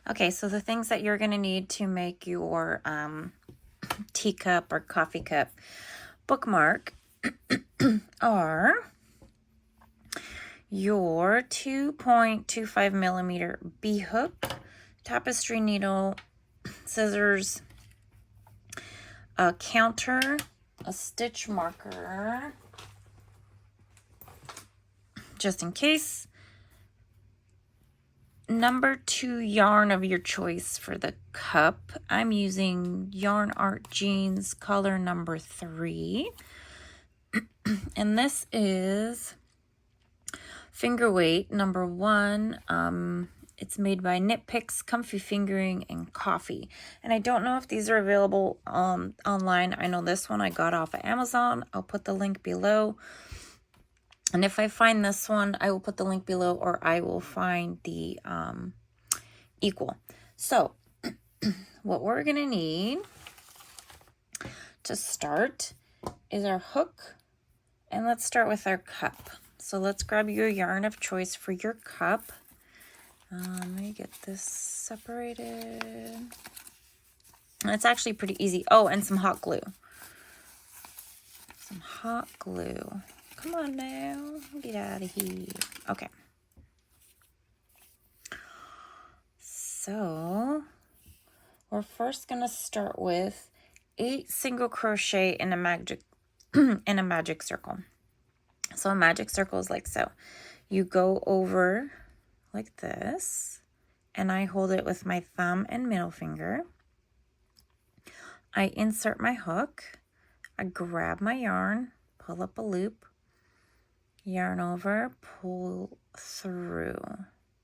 Okay, so the things that you're going to need to make your teacup or coffee cup bookmark are your 2.25 millimeter B hook, tapestry needle, scissors, a counter, a stitch marker, just in case, number 2 yarn of your choice for the cup. I'm using Yarn Art Jeans color number 3. And this is finger weight number 1. It's made by Knit Picks, Comfy Fingering, and Coffee. And I don't know if these are available online. I know this one I got off of Amazon. I'll put the link below. And if I find this one, I will put the link below, or I will find the equal. So what we're going to need to start is our hook. And let's start with our cup. So let's grab your yarn of choice for your cup. Let me get this separated. And it's actually pretty easy. Oh, and some hot glue. Some hot glue. Come on now. Get out of here. Okay. So we're first going to start with 8 single crochet in a magic in a magic circle. So a magic circle is like so. You go over like this, and I hold it with my thumb and middle finger. I insert my hook. I grab my yarn, pull up a loop, yarn over, pull through.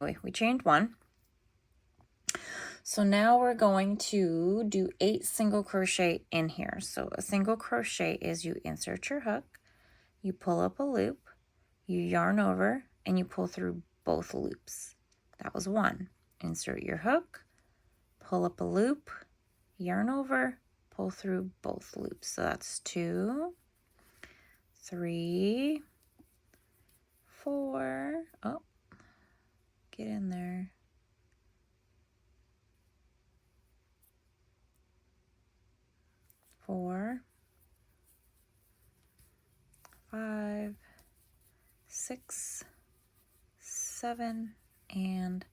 Wait, we chained 1. So now we're going to do 8 single crochet in here. So a single crochet is you insert your hook, you pull up a loop, you yarn over, and you pull through both loops. That was 1. Insert your hook, pull up a loop, yarn over, pull through both loops. So that's 2, 3, 4. Oh, get in there. 4, 5, 6, 7, and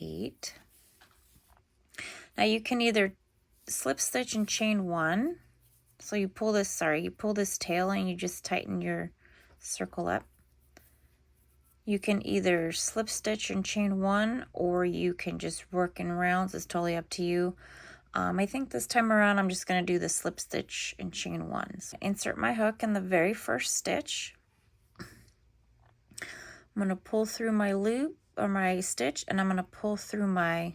8. Now you can either slip stitch and chain 1. So you pull this, you pull this tail and you just tighten your circle up. You can either slip stitch and chain 1, or you can just work in rounds. It's totally up to you. I think this time around I'm just going to do the slip stitch and chain 1. So insert my hook in the very first stitch. I'm going to pull through my loop or my stitch, and I'm going to pull through my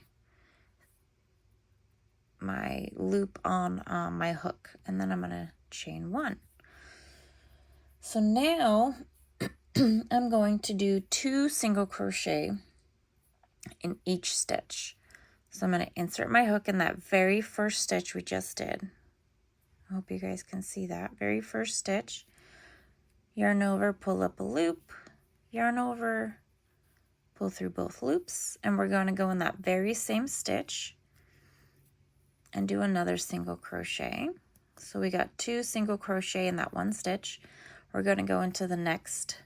loop on my hook, and then I'm going to chain 1. So now I'm going to do 2 single crochet in each stitch. So I'm going to insert my hook in that very first stitch we just did. I hope you guys can see that. Very first stitch. Yarn over, pull up a loop, yarn over, pull through both loops, and we're going to go in that very same stitch and do another single crochet. So we got 2 single crochet in that one stitch. We're going to go into the next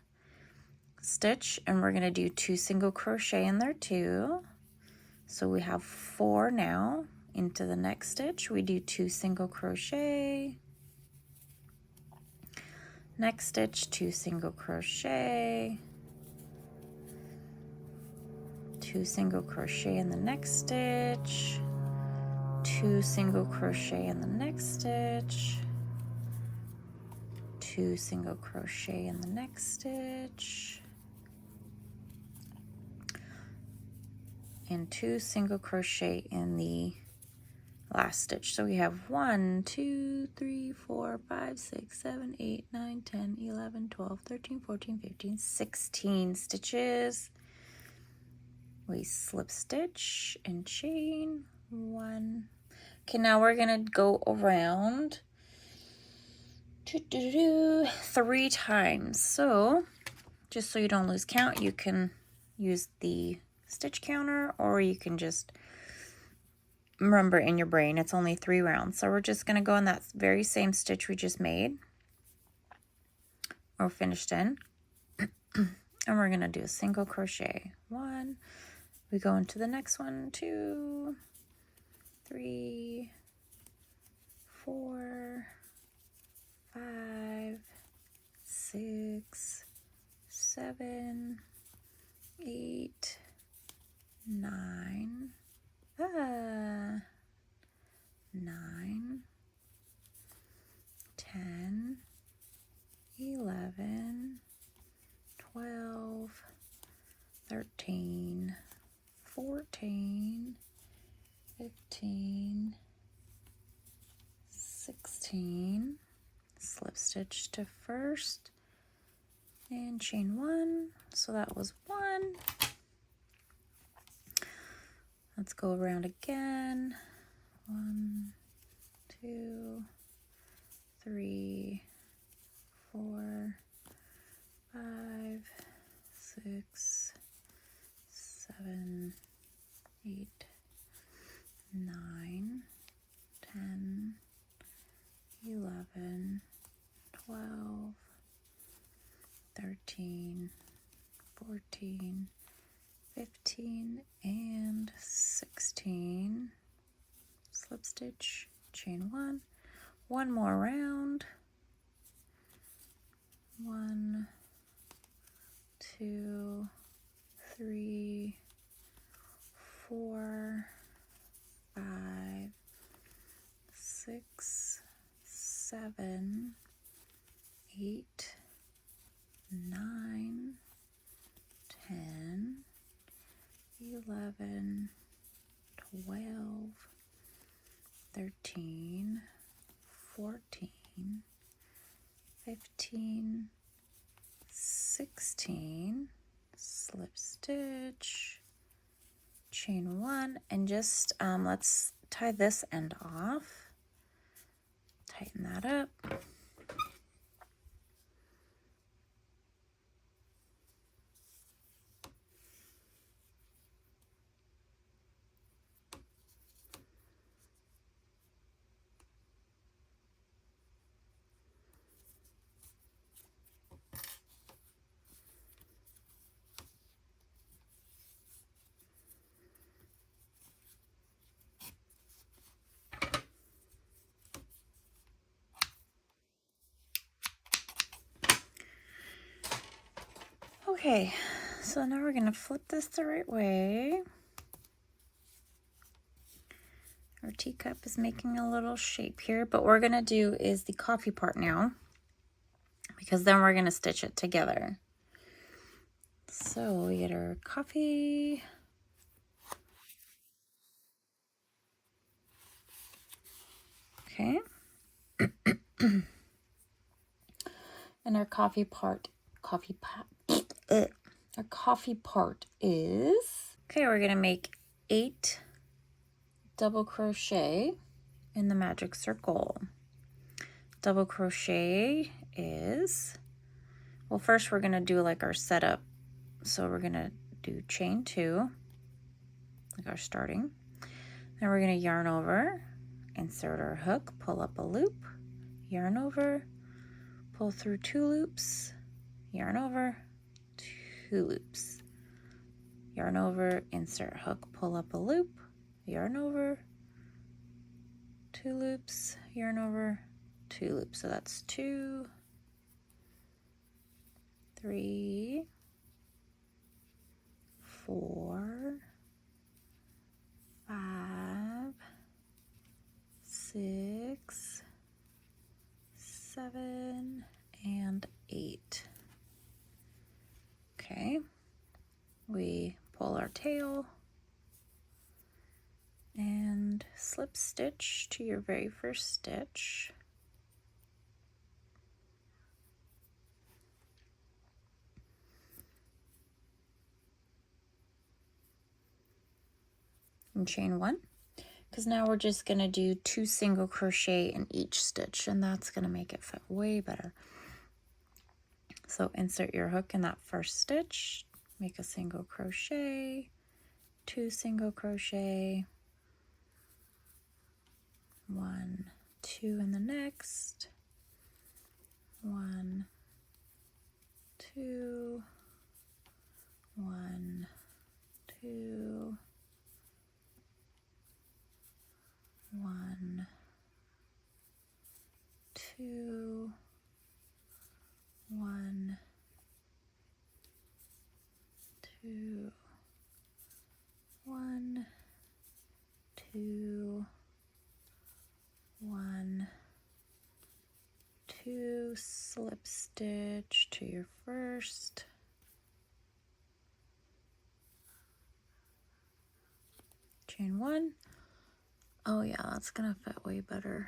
stitch, and we're going to do 2 single crochet in there too. So we have 4 now. Into the next stitch, we do 2 single crochet. Next stitch, 2 single crochet. 2 single crochet in the next stitch. 2 single crochet in the next stitch. 2 single crochet in the next stitch. And 2 single crochet in the last stitch. So we have 1, 2, 3, 4, 5, 6, 7, 8, 9, 10, 11, 12, 13, 14, 15, 16 stitches. We slip stitch and chain 1. Okay, now we're gonna go around 3 times. So just so you don't lose count, you can use the stitch counter, or you can just remember in your brain it's only 3 rounds. So we're just going to go in that very same stitch we just made or finished in, and we're going to do a single crochet. 1, we go into the next one, 2, 3, 4, 5, 6, 7, 8, 9, 9, 10, 11, 12, 13, 14, 15, 16, slip stitch to first and chain 1. So that was 1. Let's go around again. 1, 2, 3, 4, 5, 6, 7, 8, 9, 10, 11, 12, 13, 14, 15, and 16. Slip stitch, chain 1. One more round. 1, 2, 3, 4, 5, 6, 7, 8, 9, 10, 11, 12, 13, 14, 15, 16, slip stitch, chain 1, and just let's tie this end off. Tighten that up. Okay, so now we're going to flip this the right way. Our teacup is making a little shape here, but what we're going to do is the coffee part now, because then we're going to stitch it together. So we get our coffee. Okay. And our coffee part is, okay, we're going to make 8 double crochet in the magic circle. Double crochet is, well, first we're going to do like our setup. So we're going to do chain 2, like our starting. Then we're going to yarn over, insert our hook, pull up a loop, yarn over, pull through 2 loops, yarn over, 2 loops, yarn over, insert hook, pull up a loop, yarn over, 2 loops, yarn over, 2 loops. So that's 2, 3, 4, 5, 6, 7, and 8. Okay, we pull our tail and slip stitch to your very first stitch. And chain 1, because now we're just going to do 2 single crochet in each stitch, and that's going to make it fit way better. So insert your hook in that first stitch, make a single crochet, 2 single crochet, 1, 2 in the next, 1, 2, 1, 2, 1, 2, 1, 2, 1, 2, 1, 2, slip stitch to your first, chain 1. Oh yeah, that's gonna fit way better.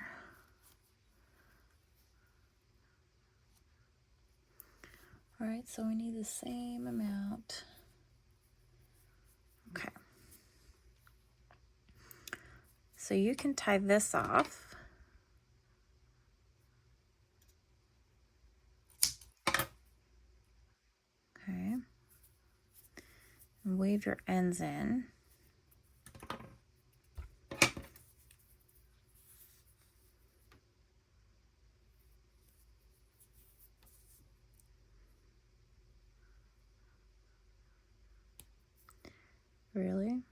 All right, so we need the same amount. Okay. So you can tie this off. Okay. And weave your ends in. Really?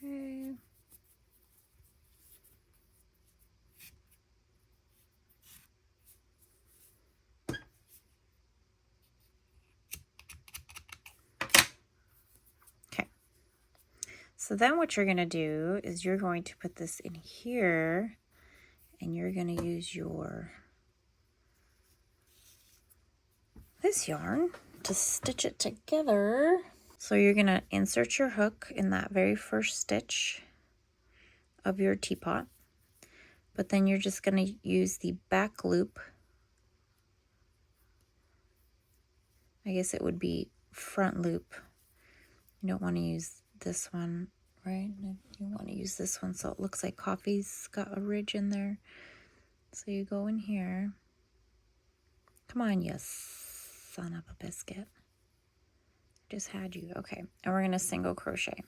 Okay. Okay. So then what you're going to do is you're going to put this in here and you're going to use this yarn to stitch it together. So you're going to insert your hook in that very first stitch of your teapot, but then you're just going to use the back loop. I guess it would be front loop. You don't want to use this one, right? You want to use this one so it looks like coffee's got a ridge in there. So you go in here. Come on, you son of a biscuit. Just had you. Okay, and we're going to single crochet.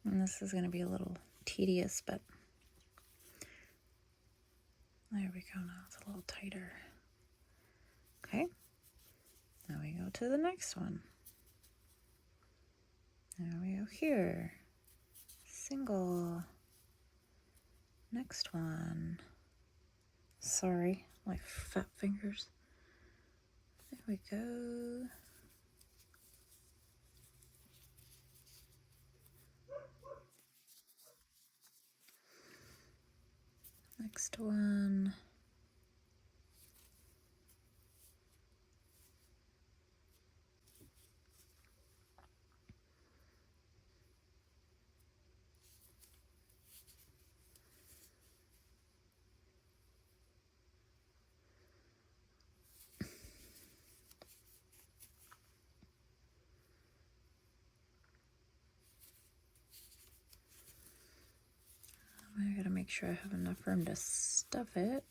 And this is going to be a little tedious, but there we go. Now it's a little tighter. Okay, now we go to the next one. Now we go here. Single. Next one. Sorry, my fat fingers. There we go. Next one. I gotta make sure I have enough room to stuff it.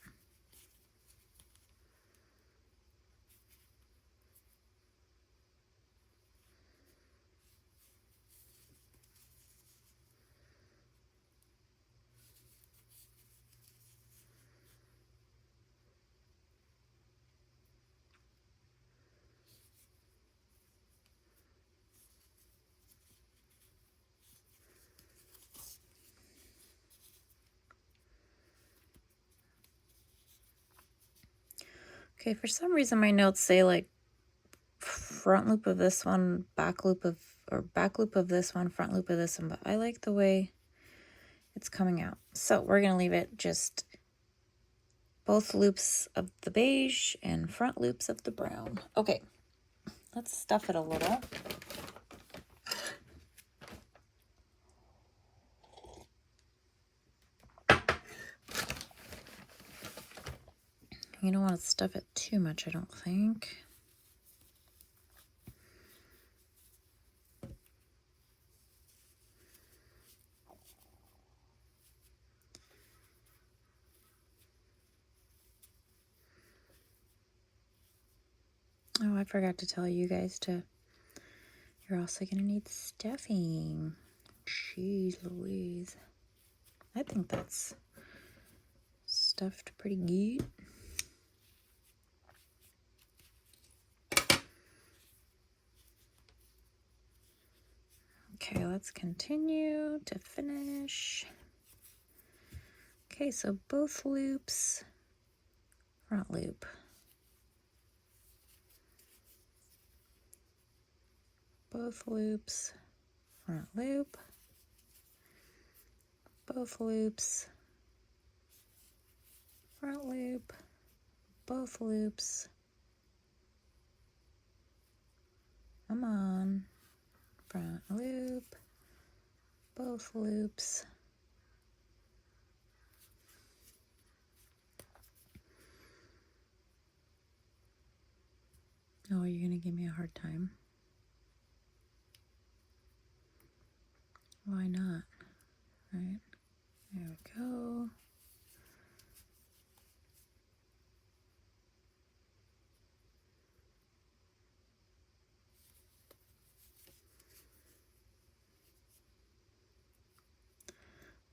Okay, for some reason my notes say like front loop of this one, back loop of, or back loop of this one, front loop of this one, but I like the way it's coming out. So we're gonna leave it just both loops of the beige and front loops of the brown. Okay, let's stuff it a little. You don't want to stuff it too much, I don't think. Oh, I forgot to tell you guys you're also going to need stuffing. Jeez Louise. I think that's stuffed pretty good. Okay, let's continue to finish. Okay, so both loops, front loop. Both loops, front loop. Both loops, front loop. Both loops. Come on. Front loop. Both loops. Oh, you're going to give me a hard time? Why not? Right? There we go.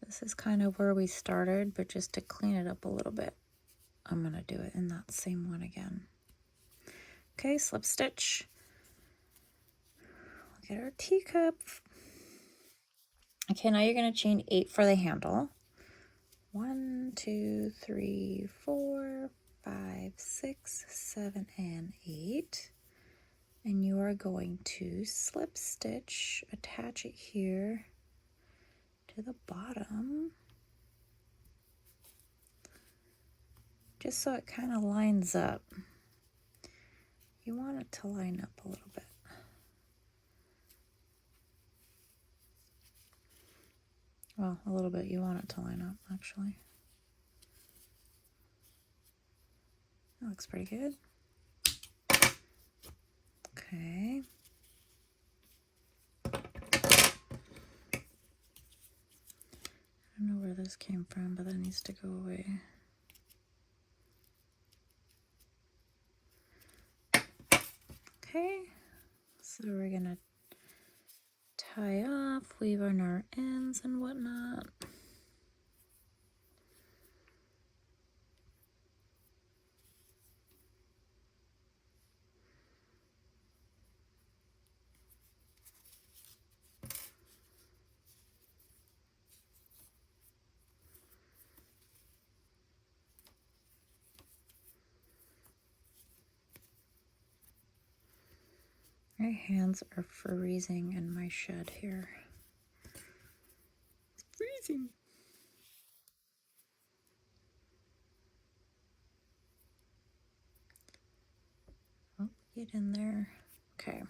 This is kind of where we started, but just to clean it up a little bit, I'm going to do it in that same one again. Okay, slip stitch. We'll get our teacup. Okay, now you're going to chain 8 for the handle. 1, 2, 3, 4, 5, 6, 7, and 8. And you are going to slip stitch, attach it here to the bottom, just so it kind of lines up. You want it to line up a little bit. Well, a little bit. You want it to line up, actually. That looks pretty good. Okay. I don't know where this came from, but that needs to go away. Okay. So we're going to tie off, weave on our ends and whatnot. My hands are freezing in my shed here. It's freezing. Oh, get in there. Okay.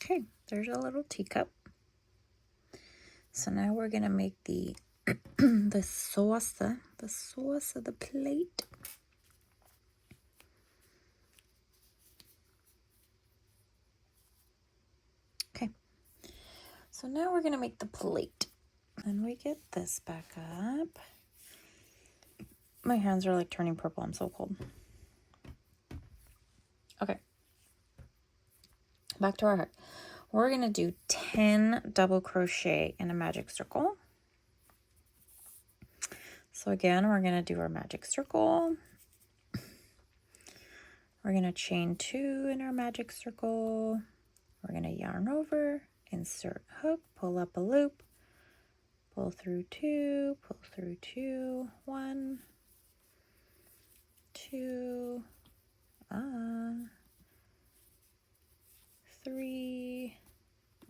Okay, there's a little teacup. So now we're gonna make the the sauce of the plate. Okay, so now we're gonna make the plate. And we get this back up. My hands are like turning purple. I'm so cold. Okay, back to our heart. We're gonna do 10 double crochet in a magic circle. So again, we're gonna do our magic circle. We're gonna chain 2 in our magic circle. We're gonna yarn over, insert hook, pull up a loop, pull through 2, pull through 2, 1, 2, 3.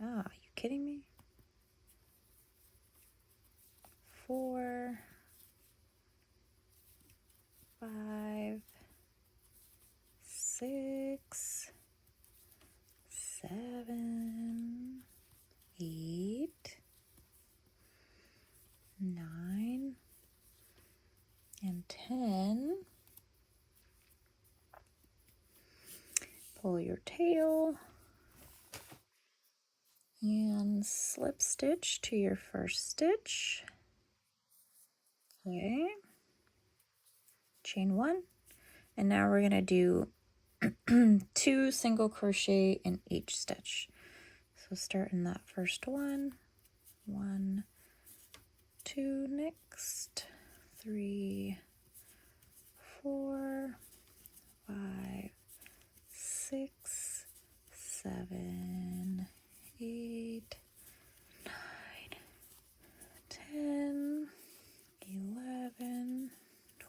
Are you kidding me? 4, 5, 6, 7, 8, your tail and slip stitch to your first stitch. Okay, chain 1, and now we're going to do 2 single crochet in each stitch. So start in that first one, 1, 2, next 3, 4, 5, 6, 7, 8, 9, 10, 11,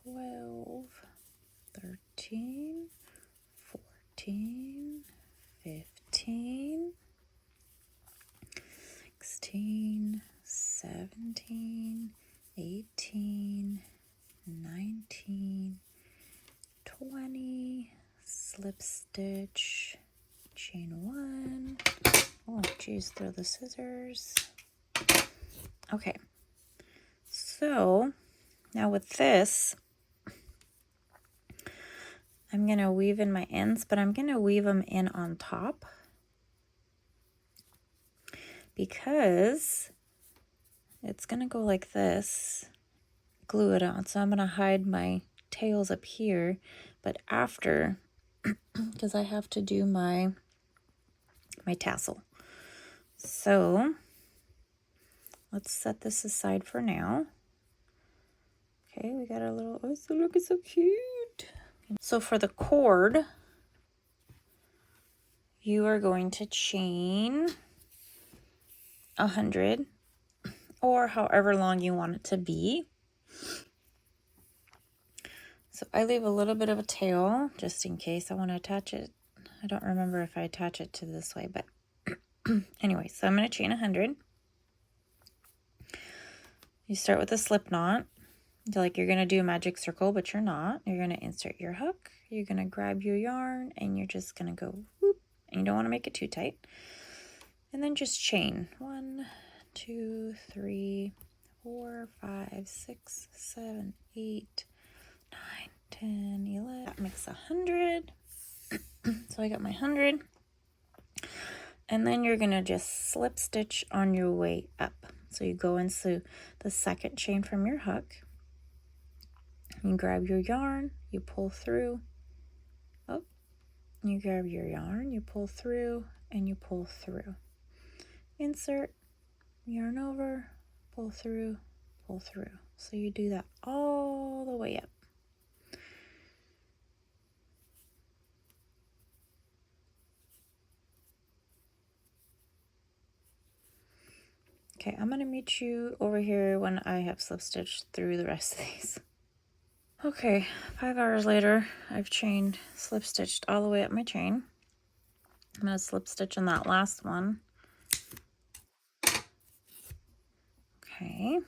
12, 13, 14, 15, 16, 17, 18, 19, 20, slip stitch, chain 1. Oh, geez, throw the scissors. Okay, so now with this, I'm going to weave in my ends, but I'm going to weave them in on top because it's going to go like this, glue it on. So I'm going to hide my tails up here, but after, because I have to do my tassel. So let's set this aside for now. Okay, we got our little, oh, so look, it's so cute. So for the cord, you are going to chain 100 or however long you want it to be. So I leave a little bit of a tail just in case I want to attach it. I don't remember if I attach it to this way, but anyway, so I'm going to chain 100. You start with a slip knot. Like you're going to do a magic circle, but you're not. You're going to insert your hook. You're going to grab your yarn and you're just going to go whoop. And you don't want to make it too tight. And then just chain 1, 2, 3, 4, 5, 6, 7, 8, 9, 10, 11. That makes 100. So I got my 100. And then you're going to just slip stitch on your way up. So you go into the second chain from your hook. You grab your yarn, you pull through. Oh, you grab your yarn, you pull through, and you pull through. Insert, yarn over, pull through, pull through. So you do that all the way up. Okay, I'm going to meet you over here when I have slip stitched through the rest of these. Okay, 5 hours later, I've chained, slip stitched all the way up my chain. I'm going to slip stitch in that last one. Okay.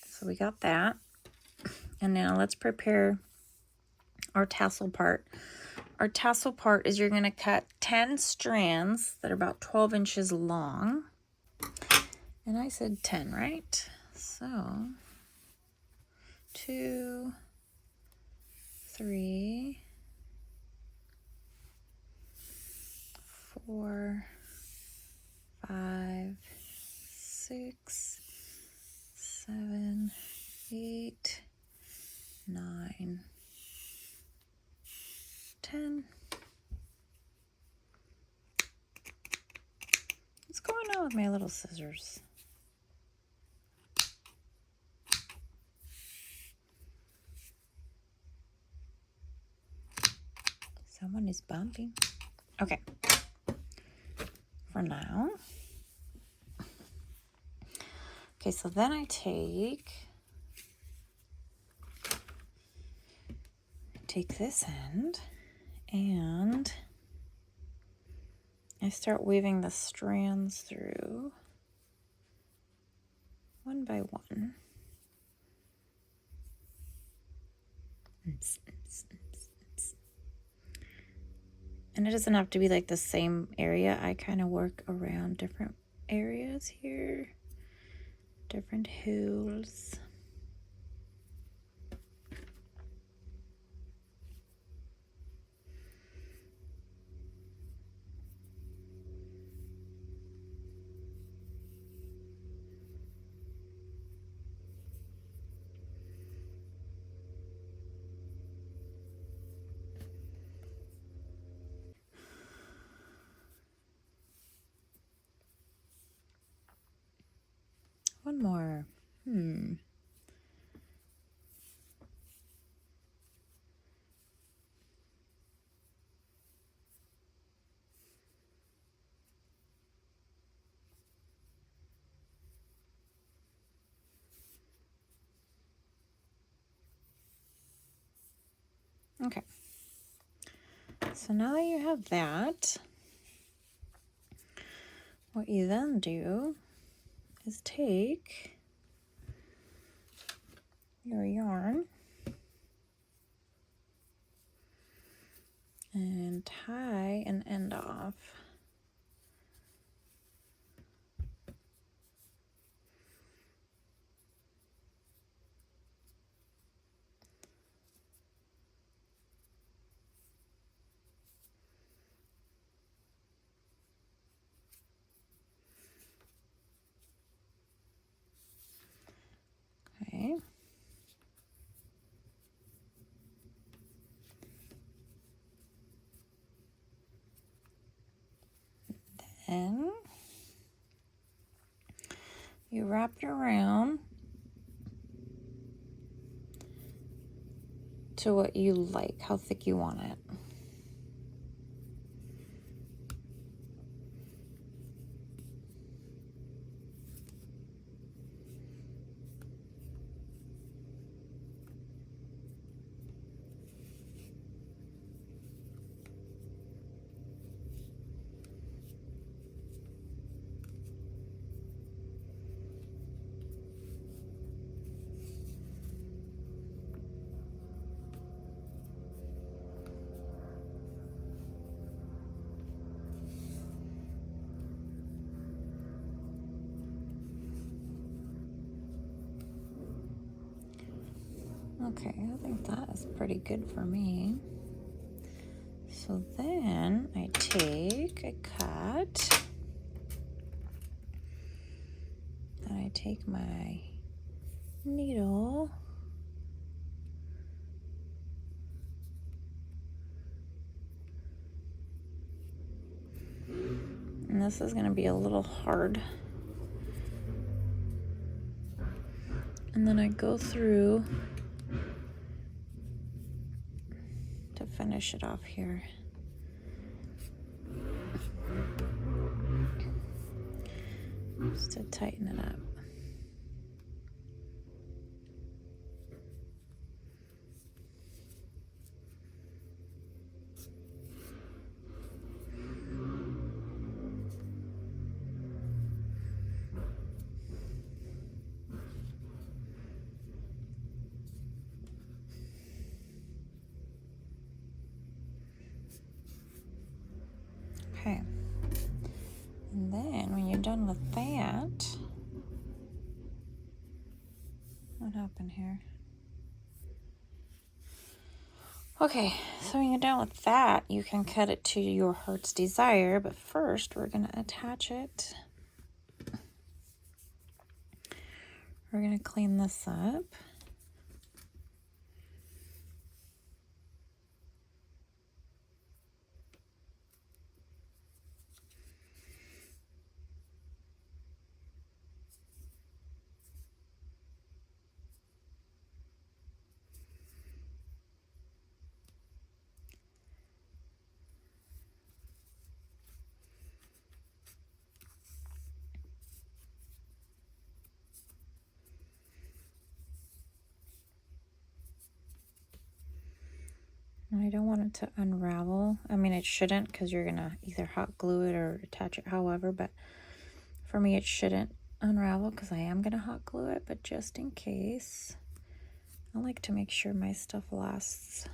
So we got that. And now let's prepare our tassel part. Our tassel part is you're going to cut 10 strands that are about 12 inches long. And I said 10, right? So 2, 3, 4, 5, 6, 7, 8, 9, 10. What's going on with my little scissors? Someone is bumping. Okay. For now. Okay, so then I take this end and I start weaving the strands through one by one. And it doesn't have to be like the same area. I kind of work around different areas here, different holes. one more. Okay. So now that you have that, what you then do is take your yarn and tie an end off. Okay. Then you wrap it around to what you like, how thick you want it. Okay, I think that is pretty good for me. So then I take a cut, then I take my needle, and this is going to be a little hard, and then I go through to finish it off here. Just to tighten it up. Okay. And then when you're done with that, what happened here? Okay, so when you're done with that, you can cut it to your heart's desire, but first we're going to attach it. We're going to clean this up. And I don't want it to unravel. I mean, it shouldn't, because you're going to either hot glue it or attach it however, but for me it shouldn't unravel because I am going to hot glue it, but just in case, I like to make sure my stuff lasts.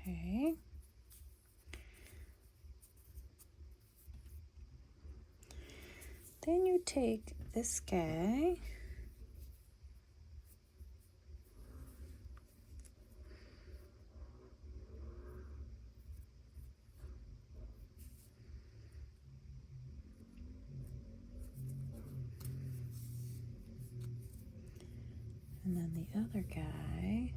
Okay. take this guy. And then the other guy.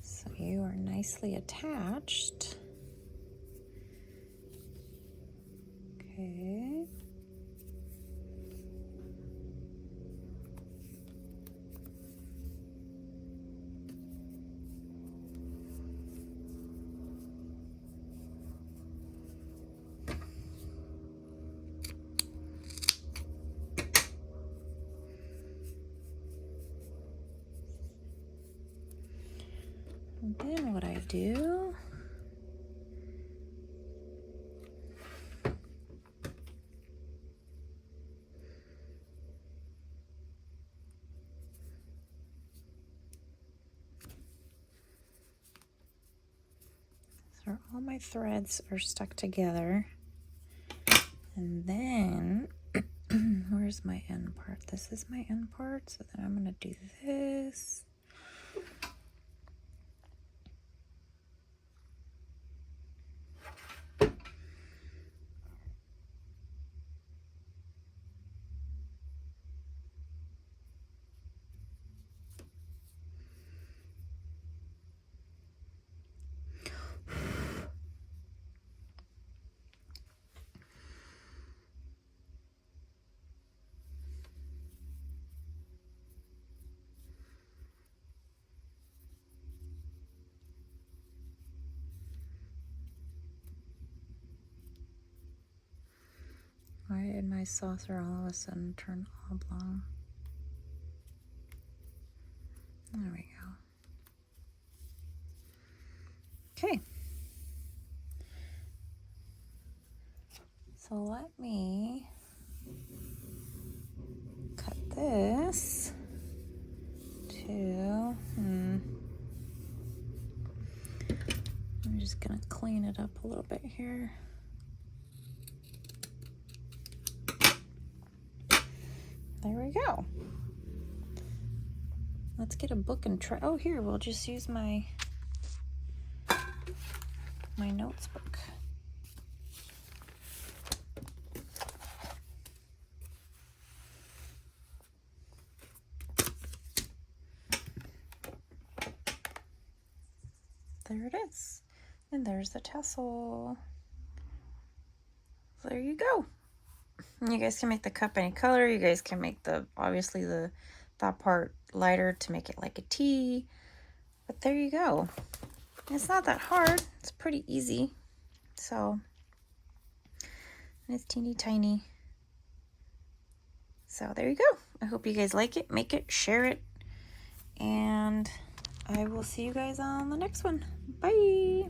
So you are nicely attached. Okay. And then what I do, so all my threads are stuck together. And then, where's my end part? This is my end part. So then I'm going to do this. Why did my saucer all of a sudden turn oblong? There we go. Okay. So let me cut this to, I'm just gonna clean it up a little bit here. There we go. Let's get a book and try. Oh, here, we'll just use my notes book. There it is. And there's the tassel. There you go. You guys can make the cup any color. You guys can make obviously that part lighter to make it like a T. But there you go. It's not that hard. It's pretty easy. So, and it's teeny tiny. So there you go. I hope you guys like it. Make it, share it. And I will see you guys on the next one. Bye.